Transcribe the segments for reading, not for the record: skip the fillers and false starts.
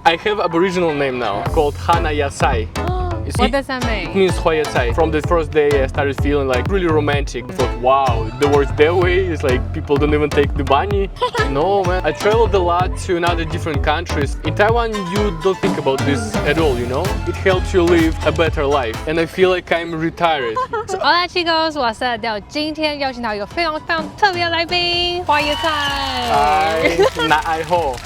I have Aboriginal name now called Hana Yasai. What does that mean? It means Hoyasai. From the first day I started feeling like really romantic. I thought, wow, the works that way. It's like people don't even take the bunny. No, man. I traveled a lot to another different countries. In Taiwan, you don't think about this at all, you know? It helps you live a better life. And I feel like I'm retired. Hola chicos，我是 Adele， 今天邀请到一个非常特别的来宾，花椰菜。Na ai ho.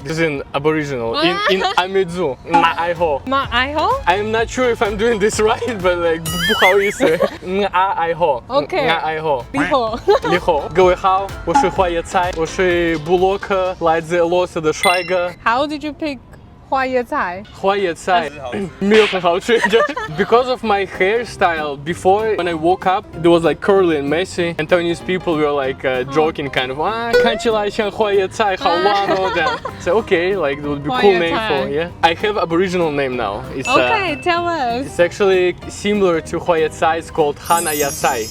This is in Aboriginal. In Amezu. Na ai ho. Ma ai ho? I'm not sure if I'm doing this right, but like 不好意思。Na ai ho. OK。Na ai ho. 你好。你好，各位好，我是花椰菜，我是部落客，来自俄罗斯的帅哥。How did you pick 花椰菜？花椰菜没有很好吃。Because of my hairstyle, before when I woke up, it was like curly and messy, and Taiwanese people were like joking, kind of, 看起来像花椰菜，好玩哦这样。So okay, like it would be a cool name for yeah. I have Aboriginal name now. It's Okay, tell us. It's actually similar to 花椰菜. It's called Hana Yasai.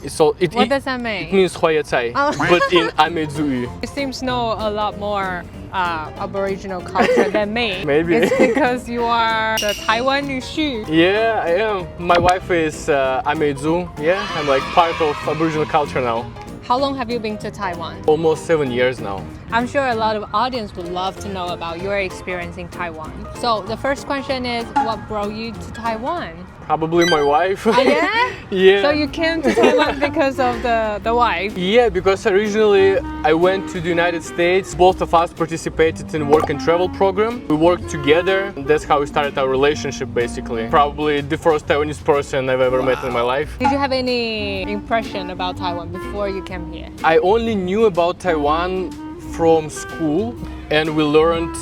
What does that mean? It means 花椰菜, but in Amezu. You seem to know a lot more Aboriginal culture than me. Maybe. It's because you are the Taiwan 女婿. Yeah, I am. My wife is Amezu. Yeah, I'm like part of Aboriginal culture now. How long have you been to Taiwan? Almost 7 years now. I'm sure a lot of audience would love to know about your experience in Taiwan. So the first question is, what brought you to Taiwan? Probably my wife. Yeah? Yeah. So you came to Taiwan because of the wife? Yeah, because originally I went to the United States. Both of us participated in work and travel program. We worked together. And that's how we started our relationship, basically. Probably the first Taiwanese person I've ever met in my life. Did you have any impression about Taiwan before you came here? I only knew about Taiwan from school. And we learned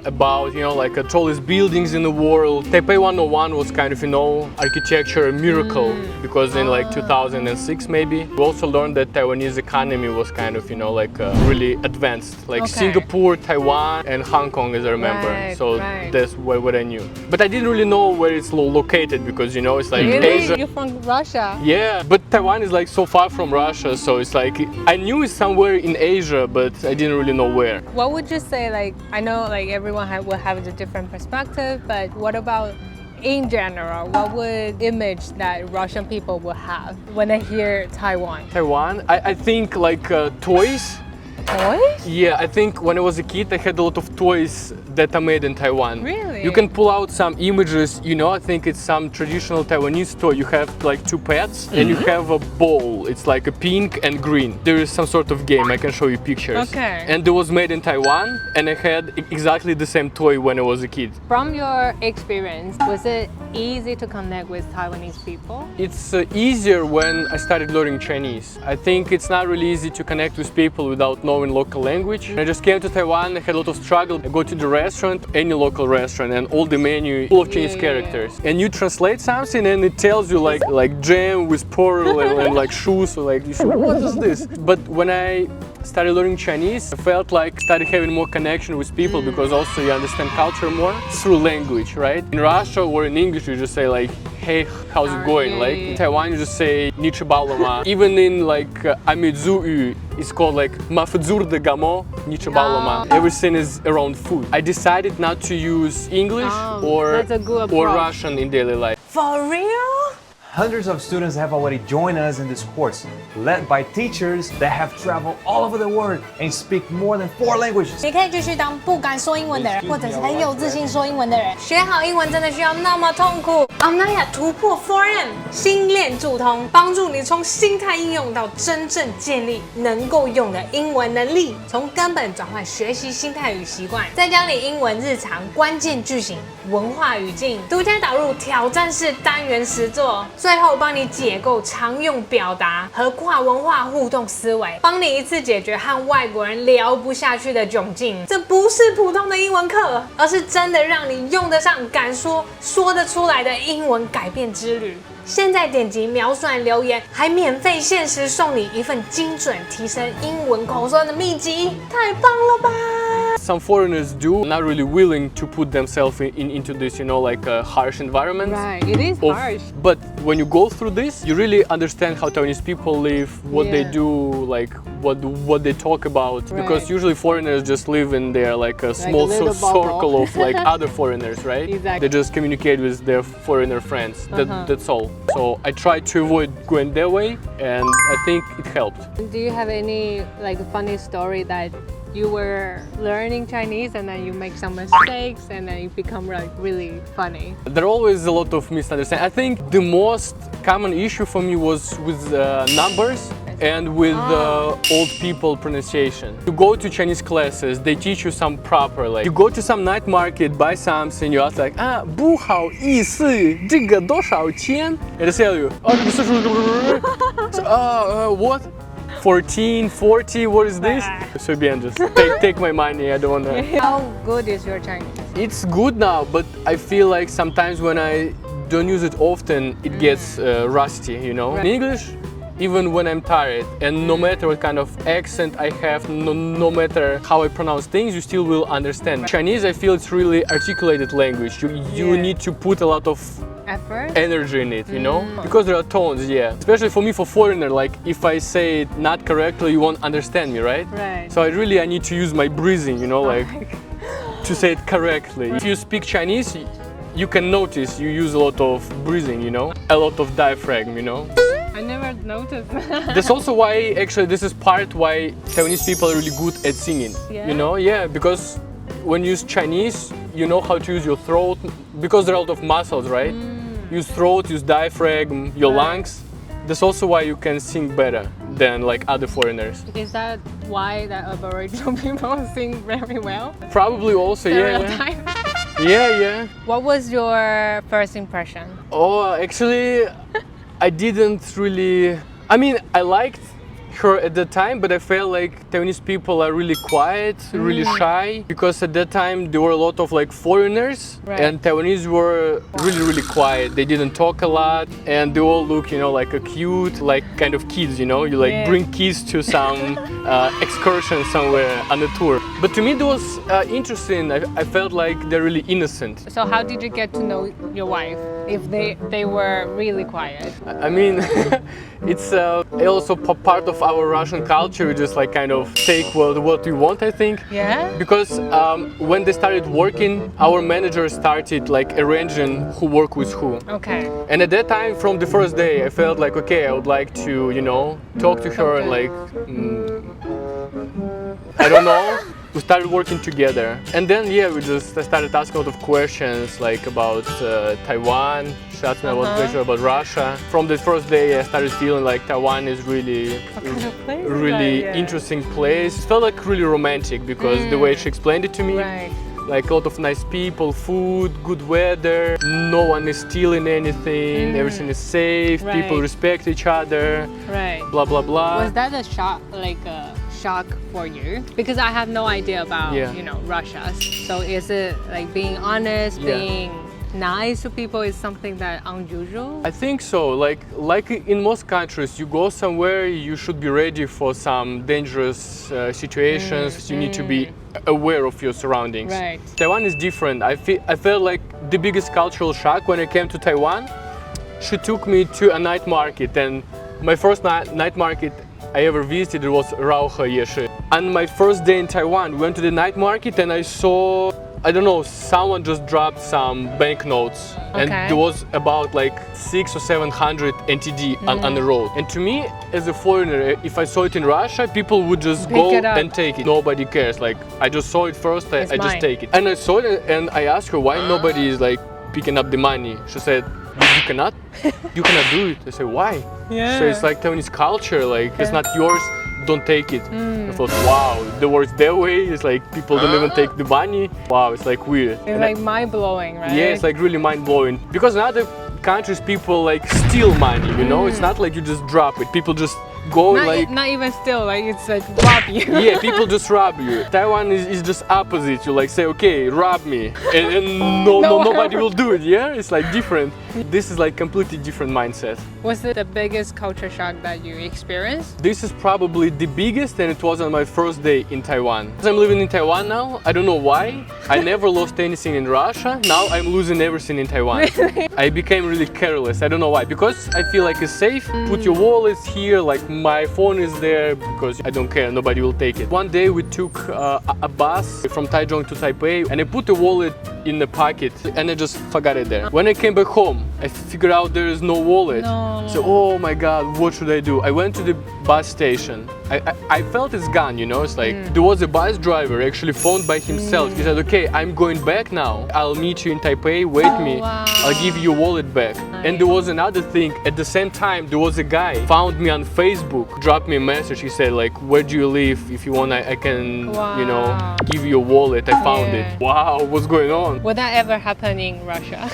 about, you know, like the tallest buildings in the world. Taipei 101 was kind of, you know, architecture miracle because in like 2006 maybe. We also learned that Taiwanese economy was kind of, you know, like really advanced. Like Singapore, Taiwan, and Hong Kong, as I remember. That's what I knew. But I didn't really know where it's located because, you know, it's like Asia. You're from Russia? Yeah, but Taiwan is like so far from Russia, so it's like I knew it's somewhere in Asia, but I didn't really know where. What would you say, like, I know like everyone will have a different perspective, but what about in general, what would image that Russian people will have when they hear Taiwan? Taiwan, I think like toys. Toys? Yeah, I think when I was a kid, I had a lot of toys that are made in Taiwan. Really? You can pull out some images, you know, I think it's some traditional Taiwanese toy. You have like two pets and you have a ball. It's like a pink and green. There is some sort of game, I can show you pictures. Okay. And it was made in Taiwan and I had exactly the same toy when I was a kid. From your experience, was it easy to connect with Taiwanese people? It's easier when I started learning Chinese. I think it's not really easy to connect with people without knowing local language. I just came to Taiwan, I had a lot of struggle. I go to the restaurant, any local restaurant, and all the menu full of Chinese characters. And you translate something and it tells you like jam with pearl and like shoes, so like, what is this? But when I started learning Chinese, I felt like started having more connection with people because also you understand culture more through language, right? In Russia or in English, you just say like, hey, how's it going? Like in Taiwan, you just say nichibaloma. Even in like Amezu, it's called like mafzur de gamo nichibaloma. Everything is around food. I decided not to use English or Russian in daily life. For real? Hundreds of students have already joined us in this course, led by teachers that have traveled all over the world and speak more than 4 languages. 你可以继续当不敢说英文的人，或者是很有自信说英文的人。学好英文真的需要那么痛苦？Omnia 突破 4M 心链助通，帮助你从心态应用到真正建立能够用的英文能力，从根本转换学习心态与习惯，再教你英文日常关键句型、文化语境，独家导入挑战式单元实作。最后帮你解构常用表达和跨文化互动思维，帮你一次解决和外国人聊不下去的窘境。这不是普通的英文课，而是真的让你用得上、敢说、说得出来的英文改变之旅。现在点击描述栏留言，还免费限时送你一份精准提升英文口说的秘籍，太棒了吧！ some foreigners do, not really willing to put themselves into this, you know, like a harsh environment. Right, it is harsh. But when you go through this, you really understand how Taiwanese people live, what they Yeah. do, like what they talk about. Right. Because usually foreigners just live in their like a small little bubble. circle of like other foreigners, right? Exactly. They just communicate with their foreigner friends. That's all. So I tried to avoid going their way, and I think it helped. Do you have any like funny story that you were learning Chinese and then you make some mistakes and then you become like really funny? There are always a lot of misunderstandings. I think the most common issue for me was with numbers and with old people pronunciation. You go to Chinese classes, they teach you some proper, like you go to some night market, buy something, you ask like, 不好意思，这个多少钱? And they tell you, what? 14, 40, what is this? 随便 just take my money, I don't wanna. How good is your Chinese? It's good now, but I feel like sometimes when I don't use it often, it gets rusty, you know? In English, even when I'm tired, and no matter what kind of accent I have, no matter how I pronounce things, you still will understand. Chinese, I feel it's really articulated language. You need to put a lot of Effort? energy in it, you know? Because there are tones, yeah. Especially for me, for foreigner, like if I say it not correctly, you won't understand me, right? Right. So I need to use my breathing, you know, like to say it correctly. If you speak Chinese, you can notice you use a lot of breathing, you know? A lot of diaphragm, you know? I never noticed. That's also why, actually, this is part why Taiwanese people are really good at singing, Yeah? you know? Yeah, because when you use Chinese, you know how to use your throat, because there are a lot of muscles, right? Use throat, use diaphragm, your lungs. That's also why you can sing better than like other foreigners. Is that why the Aboriginal people sing very well? Probably also, yeah. Stereotype? Yeah. What was your first impression? Oh, actually, I didn't really. I mean, I liked her at the time, but I felt like Taiwanese people are really quiet, really shy, because at that time there were a lot of like foreigners, Right. and Taiwanese were really quiet. They didn't talk a lot, and they all look, you know, like a cute, like kind of kids, you know. You like Yeah. bring kids to some excursion somewhere on a tour. But to me, it was interesting. I felt like they're really innocent. So how did you get to know your wife if they were really quiet? I mean, it's also part of our Russian culture. We just like kind of take what we want, I think. Yeah? Because when they started working, our manager started like arranging who work with who. Okay. And at that time, from the first day, I felt like, okay, I would like to, you know, talk to her and like, I don't know. We started working together, and then I started asking a lot of questions like about Taiwan. She asked me a lot of questions about Russia. From the first day, I started feeling like Taiwan is really, kind of place is really that? Yeah. interesting place. It felt like really romantic because the way she explained it to me. Right. Like a lot of nice people, food, good weather, no one is stealing anything, everything is safe, Right. people respect each other, Right. blah blah blah. Was that a shock, like a shock for you? Because I have no idea about, Yeah. you know, Russia. So is it like being honest, Yeah. being nice to people is something that unusual? I think so. Like in most countries, you go somewhere, you should be ready for some dangerous situations. You need to be aware of your surroundings. Right. Taiwan is different. I felt like the biggest cultural shock when I came to Taiwan. She took me to a night market, and my first night market I ever visited was Raohe Yeshi. On my first day in Taiwan, we went to the night market and I saw, I don't know, someone just dropped some banknotes, and Okay. there was about like 600 or 700 NTD on the road. And to me, as a foreigner, if I saw it in Russia, people would just Pick go it up. and take it. Nobody cares. Like I just saw it first, I It's just mine. take it. And I saw it and I asked her why nobody is like picking up the money. She said, you cannot do it. I said, why? Yeah. So it's like Taiwanese culture, like it's not yours, don't take it. I thought, wow, the words their way, it's like people don't even take the money. Wow, it's like weird. It's like mind-blowing, right? Yeah, it's like really mind-blowing. Because in other countries, people like steal money, you know? It's not like you just drop it. People just go like not even still, like it's like rob you. yeah, people just rob you. Taiwan is just opposite. You like say, okay, rob me, and nobody will do it. Yeah, it's like different. This is like completely different mindset. Was it the biggest culture shock that you experienced? This is probably the biggest, and it was on my first day in Taiwan. As I'm living in Taiwan now, I don't know why. I never lost anything in Russia. Now I'm losing everything in Taiwan. Really? I became really careless. I don't know why. Because I feel like it's safe. Put your wallets here, like my phone is there because I don't care. Nobody will take it. One day we took a bus from Taichung to Taipei, and I put the wallet in the pocket and I just forgot it there. When I came back home, I figured out there is no wallet. No. So, oh my God, what should I do? I went to the bus station. I felt it's gone, you know, it's like there was a bus driver actually phoned by himself. He said, okay, I'm going back now. I'll meet you in Taipei, wait me. Wow. I'll give you your wallet back. And there was another thing, at the same time, there was a guy found me on Facebook, dropped me a message. He said like, where do you live? If you want, I can, you know, give you your wallet. I found it. Wow, what's going on? Would that ever happen in Russia?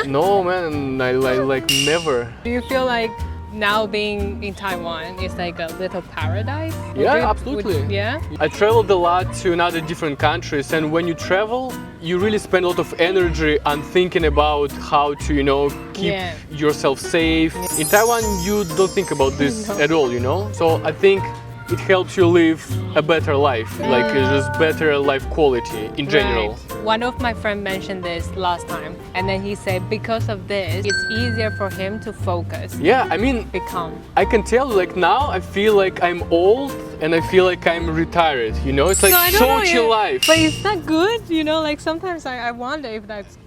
No, man, I like never. Do you feel like now being in Taiwan is like a little paradise? Yeah, absolutely. Yeah? I traveled a lot to another different countries, and when you travel, you really spend a lot of energy on thinking about how to, you know, keep yourself safe. In Taiwan, you don't think about this at all, you know? So I think it helps you live a better life, like just better life quality in general. Right. One of my friends mentioned this last time, and then he said because of this, it's easier for him to focus. Yeah, I mean, Become. I can tell, like now I feel like I'm old and I feel like I'm retired, you know? It's like I don't so know, chill life. But is that good? You know, like sometimes I wonder if that's